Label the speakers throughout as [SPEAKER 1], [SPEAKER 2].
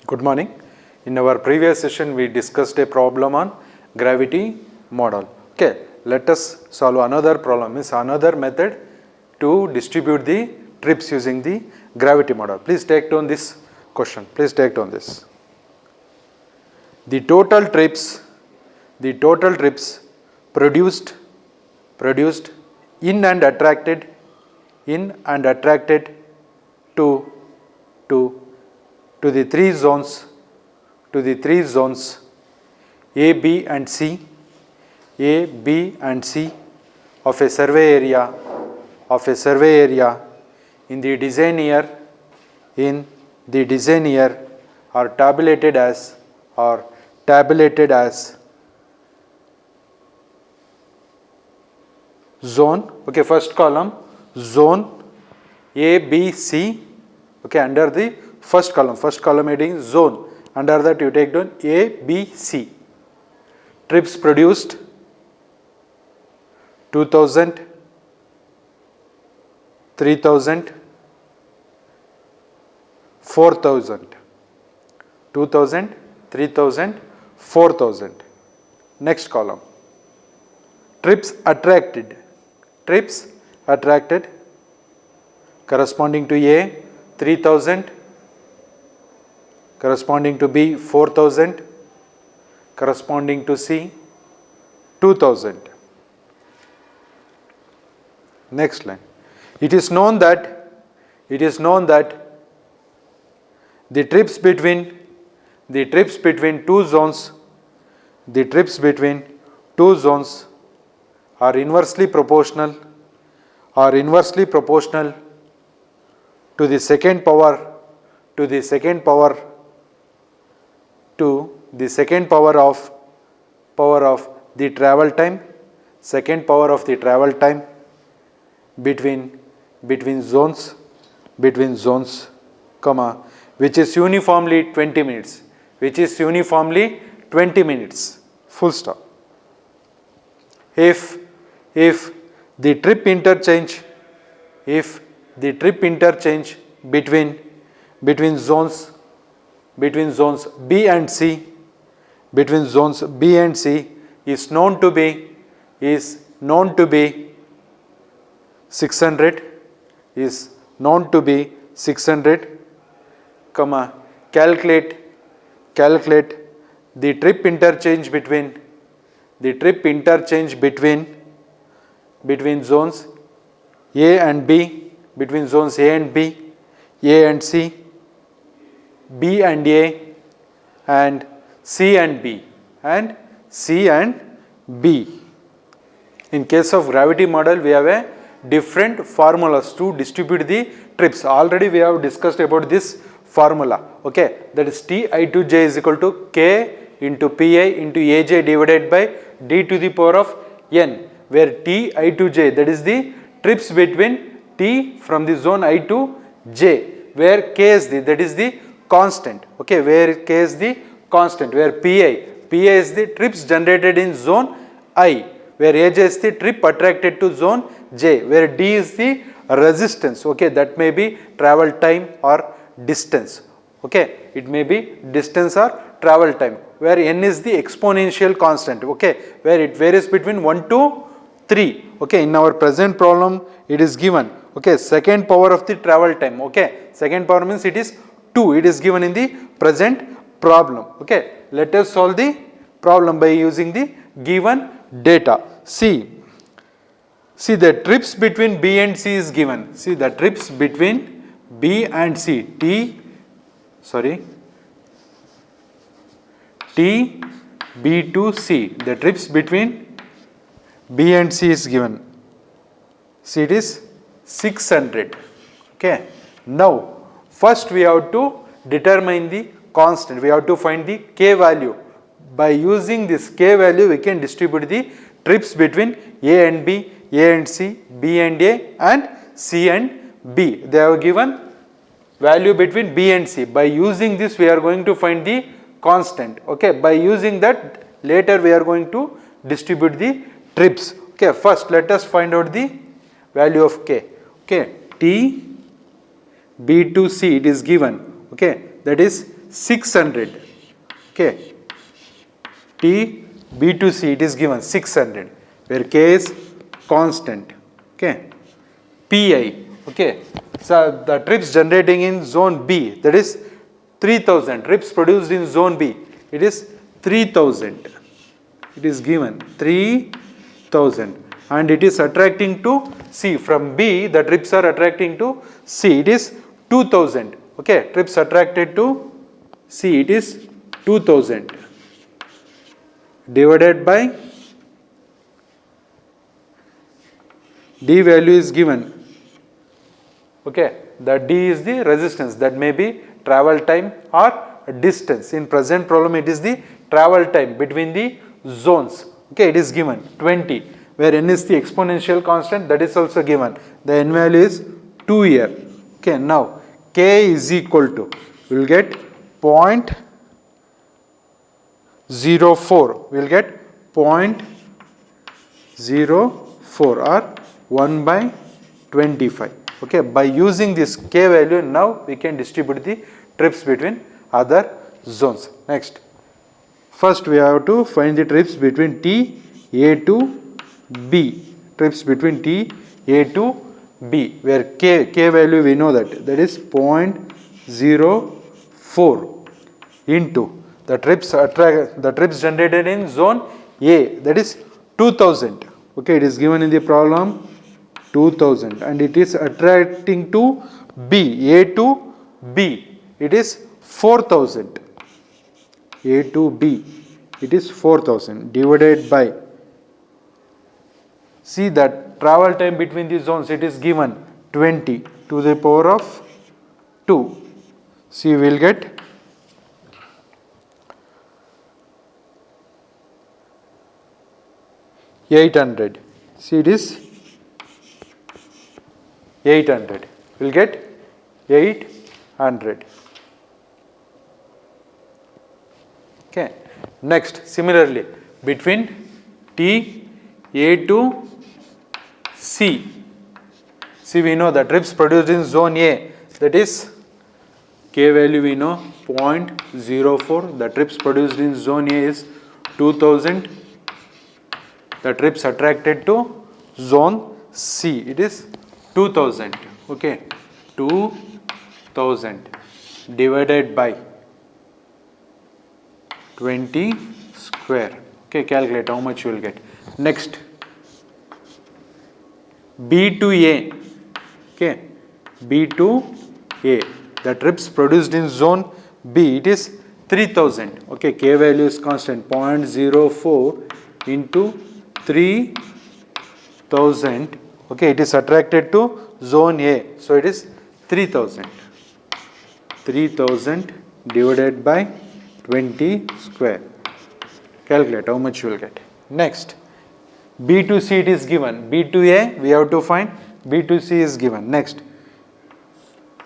[SPEAKER 1] Good morning. In our previous session, we discussed a problem on gravity model. Okay, let us solve another problem, is another method to distribute the trips using the gravity model. Please take down this question. Please take down this. The total trips produced in and attracted to the three zones A, B and C of a survey area in the design year are tabulated as zone, okay, first column zone A, B, C, okay, under the first column heading zone, under that you take down A, B, C. Trips produced 2000, 3000, 4000, 2000, 3000, 4000. Next column. Trips attracted corresponding to A 3000, corresponding to B 4000, corresponding to C 2000. Next line. It is known that the trips between two zones are inversely proportional to the second power of the travel time, between zones, comma, which is uniformly 20 minutes, full stop. If the trip interchange between zones B and C is known to be 600, comma, calculate the trip interchange between zones A and B, A and C, B and A, and C and B. In case of gravity model, we have a different formulas to distribute the trips. Already we have discussed about this formula. Okay, that is Ti2j is equal to K into Pi into Aj divided by d to the power of n, where Ti2j, that is the trips between T from the zone I to J, where K is the constant. Okay, where K is the constant, where Pi is the trips generated in zone I, where Aj is the trip attracted to zone J, where D is the resistance. Okay, that may be travel time or distance. Okay, it may be distance or travel time, where n is the exponential constant. Okay, where it varies between 1 to 3. Okay, in our present problem it is given, okay, second power of the travel time. Okay, second power means it is 2, it is given in the present problem. Okay, let us solve the problem by using the given data. See the trips between B and C is given. See the trips between B and C, T, B to C, the trips between B and C is given. See, it is 600. Okay. Now, first we have to determine the constant. We have to find the K value. By using this K value, we can distribute the trips between A and B, A and C, B and A, and C and B. They have given value between B and C. By using this, we are going to find the constant. Okay. By using that, later we are going to distribute the trips. Okay, first let us find out the value of K. Okay, T B to C it is given. Okay, that is 600. Okay. T, B to C, it is given 600, where K is constant. Okay. Pi, okay. So the trips generating in zone B, that is 3000. Trips produced in zone B, it is 3000. It is given 3000, and it is attracting to C. From B, the trips are attracting to C. It is 2000. Okay. Trips attracted to C, it is 2000 divided by D value is given. Okay, the D is the resistance, that may be travel time or distance. In present problem, it is the travel time between the zones. Okay, it is given 20, where n is the exponential constant, that is also given. The n value is 2 here. Okay, now K is equal to, we will get 0.04, we will get 0.04 or 1 by 25. Okay, by using this K value, now we can distribute the trips between other zones. Next, first we have to find the trips between T, A to B. Trips between T, A to B, where K value we know that is 0.04 into the trips generated in zone A, that is 2000. Okay, it is given in the problem 2000, and it is attracting to B, A to B, it is 4000. A to B, it is 4000 divided by, see that travel time between the zones, it is given 20 to the power of 2. See, we will get 800. See, it is 800. We will get 800. Okay. Next, similarly, between T, A to C. See, we know the trips produced in zone A, that is K value we know 0.04. The trips produced in zone A is 2000. The trips attracted to zone C, it is 2000. Okay, 2000 divided by 20 square. Okay, calculate how much you will get. Next, B to A. Okay, B to A. The trips produced in zone B, it is 3000. Okay, K value is constant, 0.04 into 3000. Okay, it is attracted to zone A, so it is 3000. 3000 divided by 20 square. Calculate how much you will get. Next, B to C it is given. B to A we have to find. B to C is given. Next,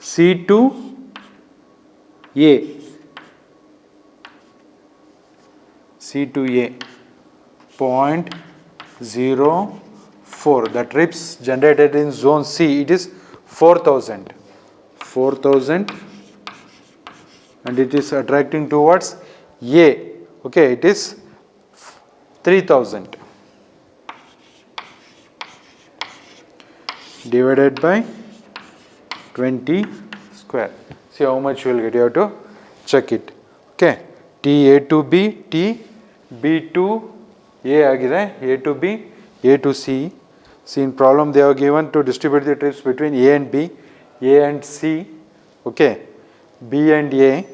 [SPEAKER 1] C to A. C to A. 0.04. The trips generated in zone C, it is 4000. 4000, and it is attracting towards A. Okay, it is 3000 divided by 20 square. See how much you will get. You have to check it. Okay, T A to B, T B to A agide, A to B, A to C. See, in problem they have given to distribute the trips between A and B, A and C, okay, B and A,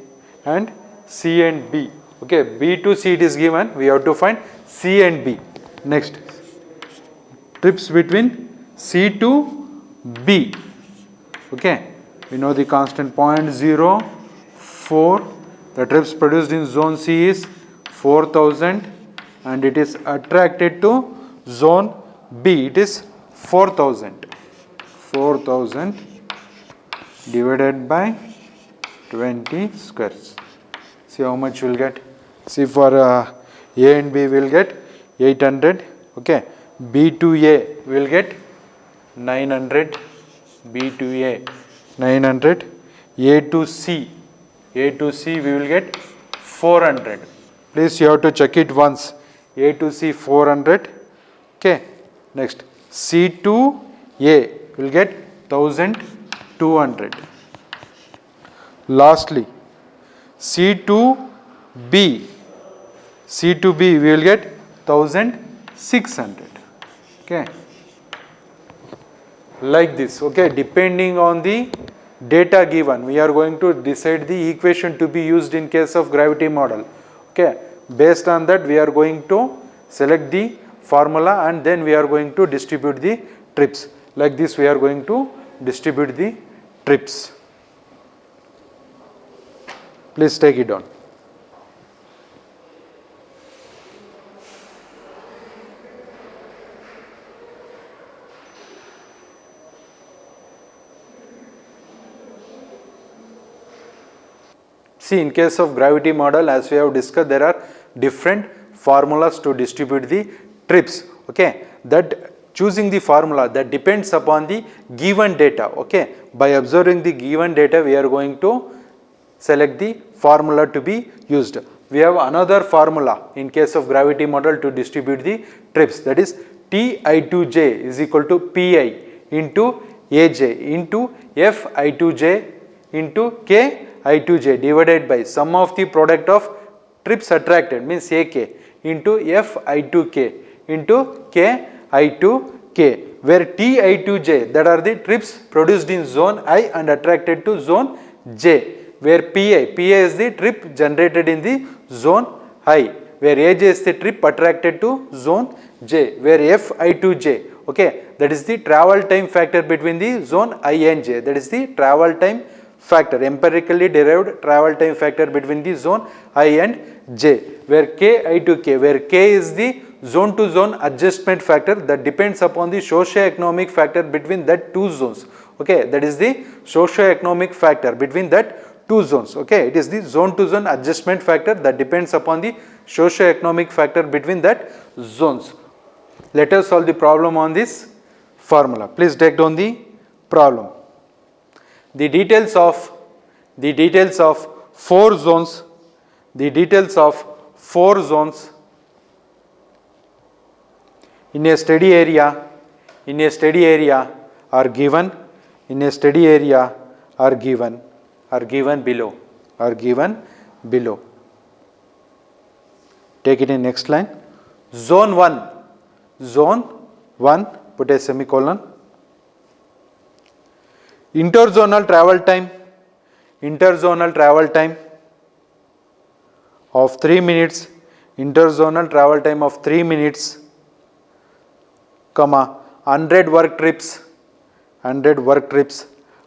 [SPEAKER 1] and C and B. Okay, B to C it is given, we have to find C and B. Next, trips between C to B. Okay, we know the constant 0.04. The trips produced in zone C is 4000, and it is attracted to zone B, it is 4000. 4000 divided by 20 squares. See how much you will get. See, for A and B we will get 800. Okay, B to A we will get 900. B to A 900. A to C A to C we will get 400. Please you have to check it once. A to C 400. Okay. Next C to A will get 1200. Lastly C to B. C to B we will get 1600. Okay. Like this. Okay. Depending on the data given, we are going to decide the equation to be used in case of gravity model. Okay. Based on that, we are going to select the formula and then we are going to distribute the trips. Like this, we are going to distribute the trips. Please take it down. See, in case of gravity model, as we have discussed, there are different formulas to distribute the trips. Okay, that choosing the formula that depends upon the given data. Okay, by observing the given data, we are going to select the formula to be used. We have another formula in case of gravity model to distribute the trips, that is Ti2j is equal to Pi into Aj into Fi2j into Ki2j divided by sum of the product of trips attracted, means Ak, into Fi2k into Ki2k, where Ti2j, that are the trips produced in zone I and attracted to zone J, where Pi is the trip generated in the zone I, where Aj is the trip attracted to zone J, where Fi2j, okay, that is the travel time factor between the zone I and J, that is the travel time factor, empirically derived travel time factor between the zone I and J, where Ki2k, where K is the zone to zone adjustment factor that depends upon the socio-economic factor between that two zones. Okay, that is the socio-economic factor between that two zones. Okay, it is the zone to zone adjustment factor that depends upon the socio-economic factor between that zones. Let us solve the problem on this formula. Please take down the problem. The details of 4 zones, in a steady area are given below. Take it in next line. Zone 1, put a semicolon. Interzonal travel time of 3 minutes, comma, 100 work trips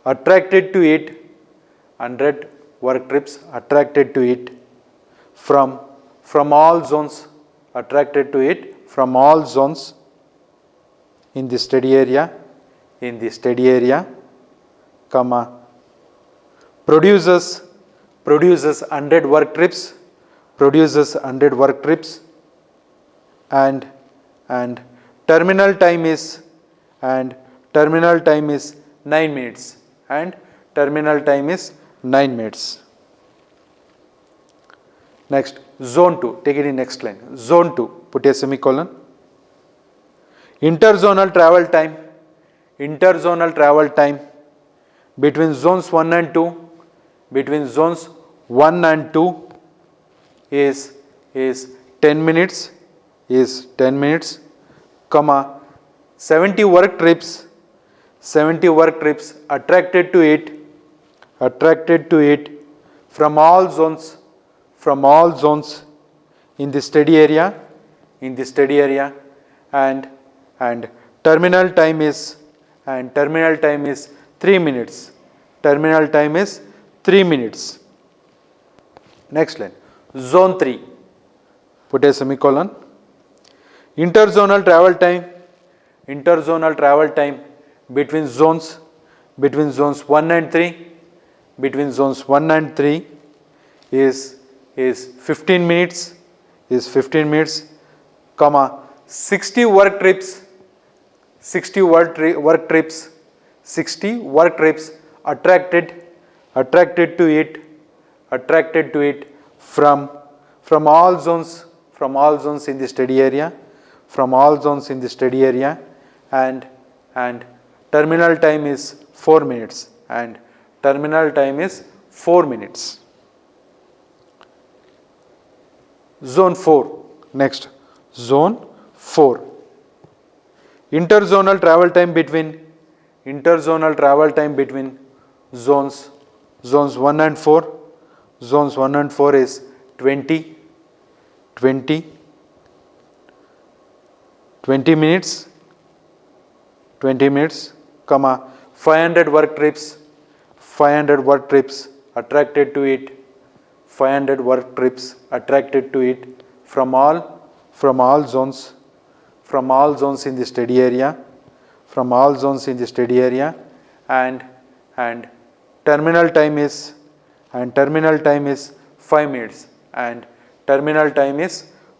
[SPEAKER 1] attracted to it, from all zones, in the steady area, comma, produces 100 work trips, and terminal time is 9 minutes, Next, zone 2, take it in next line. Zone 2, put a semicolon. Interzonal travel time between zones 1 and 2, is 10 minutes, comma, 70 work trips attracted to it from all zones in the steady area, and terminal time is 3 minutes. Next line. Zone 3, put a semicolon. Interzonal travel time between zones 1 and 3, is 15 minutes, comma, 60 work trips attracted to it attracted to it from all zones in the steady area, and terminal time is 4 minutes, Zone 4. Next, zone 4. Interzonal travel time between zones 1 and 4. Zones 1 and 4 is 20 minutes, 500 work trips attracted to it, from all zones in the steady area, and terminal time is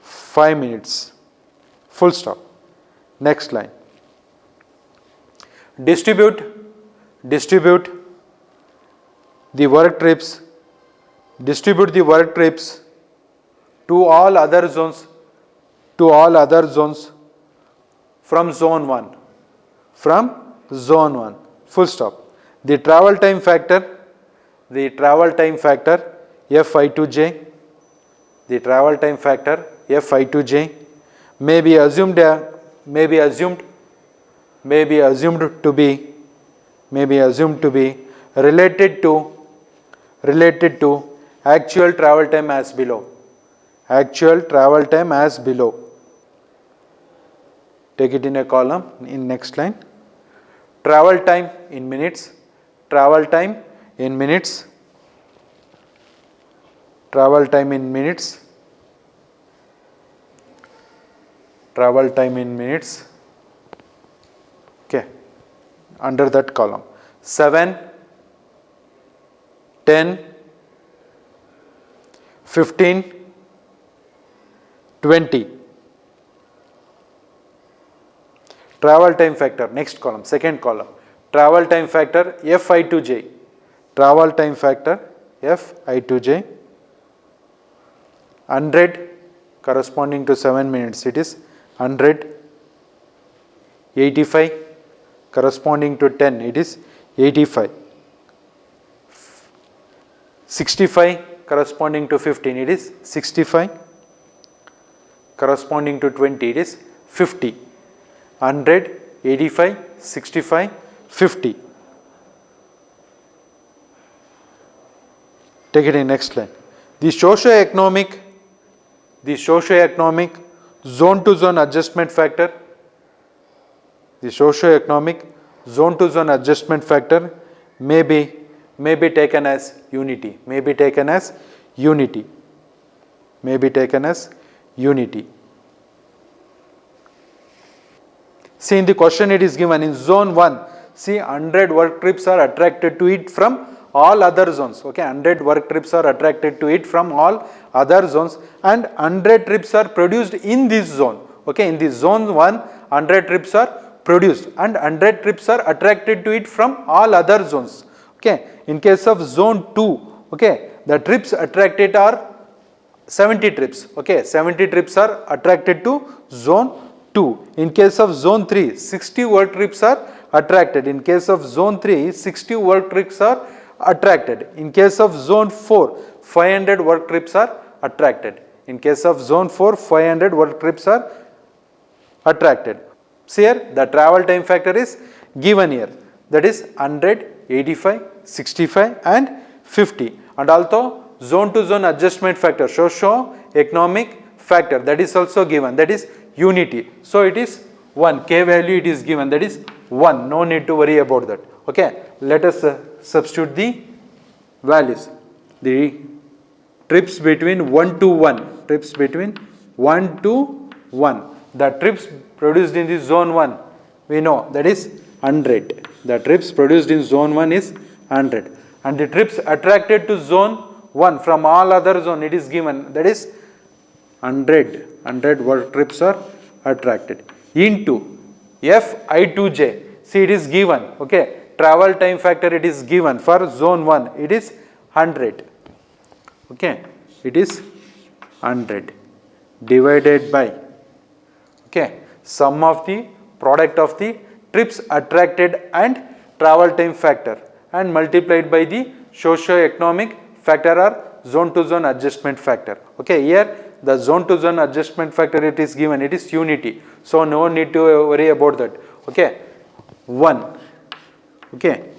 [SPEAKER 1] 5 minutes, full stop. Next line. Distribute the work trips to all other zones from zone 1, full stop. The travel time factor Fi2j, may be assumed to be related to actual travel time as below. Take it in a column in next line. Travel time in minutes. Okay, under that column 7, 10, 15, 20. Travel time factor, next column, second column. Travel time factor Fi2j. 100 corresponding to 7 minutes, it is 100. 85 corresponding to 10, it is 85. 65 corresponding to 15, it is 65. Corresponding to 20, it is 50. 100, 85, 65, 50. Take it in next line. The socio-economic zone to zone adjustment factor. The socio-economic zone to zone adjustment factor may be taken as unity. See, in the question it is given in zone 1, see 100 work trips are attracted to it from all other zones. Okay, 100 work trips are attracted to it from all other zones, and 100 trips are produced in this zone. Okay, in this zone 1, 100 trips are produced and 100 trips are attracted to it from all other zones. Okay, in case of zone 2, okay, the trips attracted are 70 trips. Okay, 70 trips are attracted to zone 2. In case of zone 3, 60 work trips are attracted. In case of zone 3, 60 work trips are attracted. In case of zone 4, 500 work trips are attracted. In case of zone 4, 500 work trips are attracted. See here, the travel time factor is given here. That is 100, 85, 65 and 50. And also zone to zone adjustment factor, socio-economic factor, that is also given, that is unity. So it is 1, k value it is given, that is 1, no need to worry about that. Okay, let us substitute the values. The trips between 1 to 1, the trips produced in the zone 1, we know that is 100. The trips produced in zone 1 is 100. And the trips attracted to zone 1 from all other zone, it is given, that is 100. 100 work trips are attracted into Fi2j. See, it is given. Okay, travel time factor it is given for zone 1, it is 100. Okay, it is 100 divided by, okay, sum of the product of the trips attracted and travel time factor and multiplied by the socio-economic factor or zone to zone adjustment factor. Okay, here the zone to zone adjustment factor it is given, it is unity. So no need to worry about that. Okay, 1. Okay,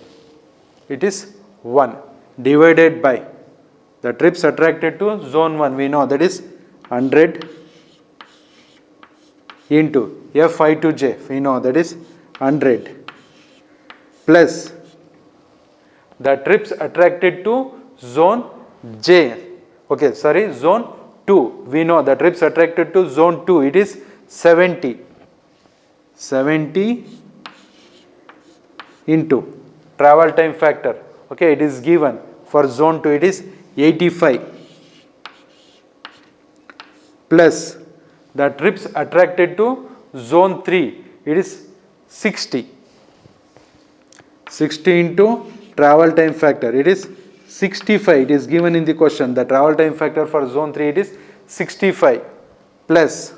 [SPEAKER 1] it is 1 divided by the trips attracted to zone 1, we know that is 100 into F to J, we know that is 100 plus the trips attracted to zone J, okay, sorry, zone 2, we know the trips attracted to zone 2, it is 70 into travel time factor, okay, it is given for zone 2, it is 85 plus the trips attracted to zone 3, it is 60 into travel time factor, it is 65, it is given in the question, the travel time factor for zone 3 it is 65 plus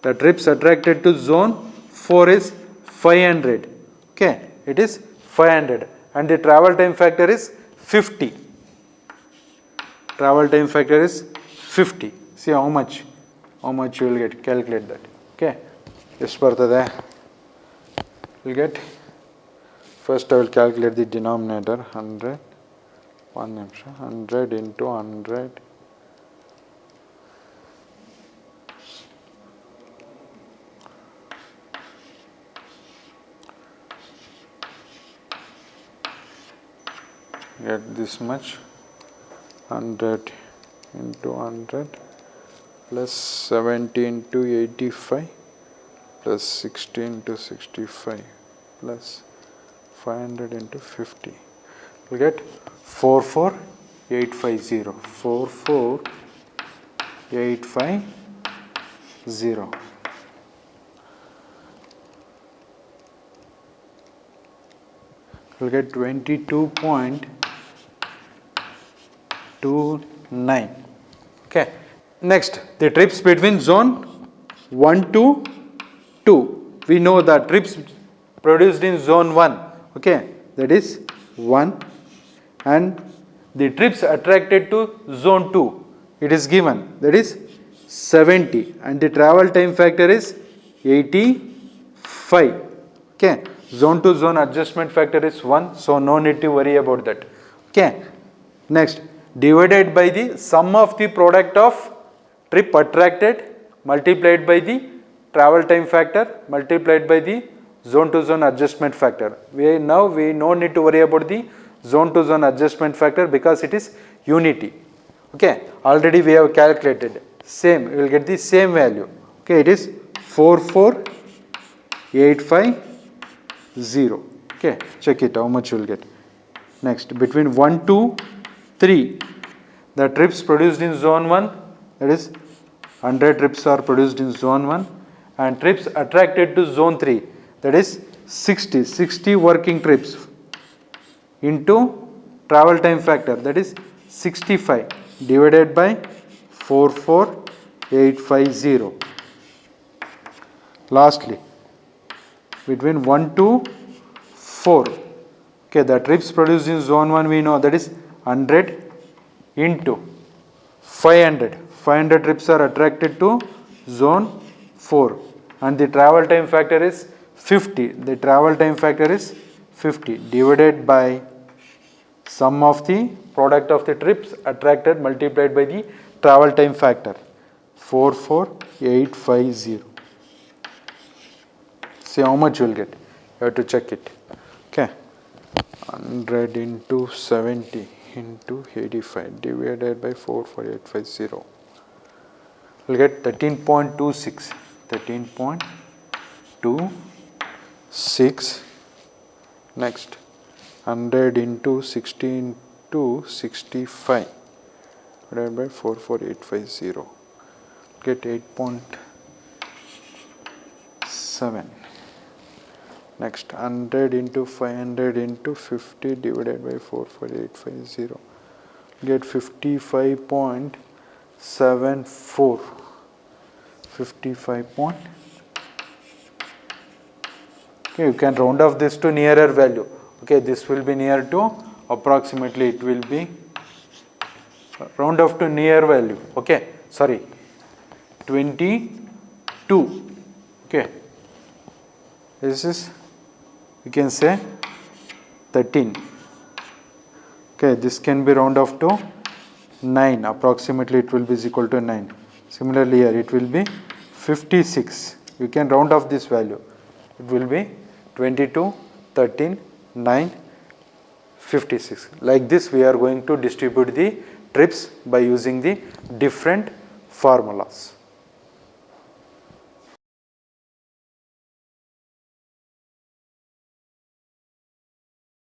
[SPEAKER 1] the trips attracted to zone 4 is 500, okay, it is 500 and the travel time factor is 50, travel time factor is 50, see how much you will get, calculate that, okay, ಎಷ್ಟು ಬರ್ತದೆ, you will get, first I will calculate the denominator, 100, 100 into 100 get this much, 100 into 100 plus 70 into 85 plus 60 into 65 plus 500 into 50, we get 44850, 44850. We'll get 22.29. Okay. Next, the trips between zone 1 to 2. We know the trips produced in zone 1. Okay, that is 1, and the trips attracted to zone 2, it is given, that is 70, and the travel time factor is 85. Okay, zone to zone adjustment factor is 1, so no need to worry about that. Okay, next, divided by the sum of the product of trip attracted multiplied by the travel time factor multiplied by the zone to zone adjustment factor. We no need to worry about the zone to zone adjustment factor because it is unity. Okay, already we have calculated, same, we will get the same value. Okay, it is 44850. Okay, check it how much you will get. Next, between 1 to 3, the trips produced in zone 1, that is 100 trips are produced in zone 1, and trips attracted to zone 3, that is 60 working trips into travel time factor, that is 65 divided by 44850. Lastly, between 1 to 4, okay, the trips produced in zone 1 we know, that is 100 into 500. 500 trips are attracted to zone 4 and the travel time factor is 50. The travel time factor is 50 divided by sum of the product of the trips attracted multiplied by the travel time factor, 44850. See how much you will get. You have to check it. Okay, 100 into 70 into 85 divided by 44850. We'll get 13.26. 13.26. Next, 100 into 60 into 65 divided by 44850. Get 8.7. Next, 100 into 500 into 50 divided by 44850. get 55.74. 55 point. Okay, you can round off this to nearer value. Okay, this will be near to approximately, it will be round off to near value. Okay, sorry, 22. Okay, this is, you can say 13. Okay, this can be round off to 9, approximately it will be is equal to 9. Similarly here it will be 56. You can round off this value. It will be 22, 13, 9, 56. Like this we are going to distribute the trips by using the different formulas.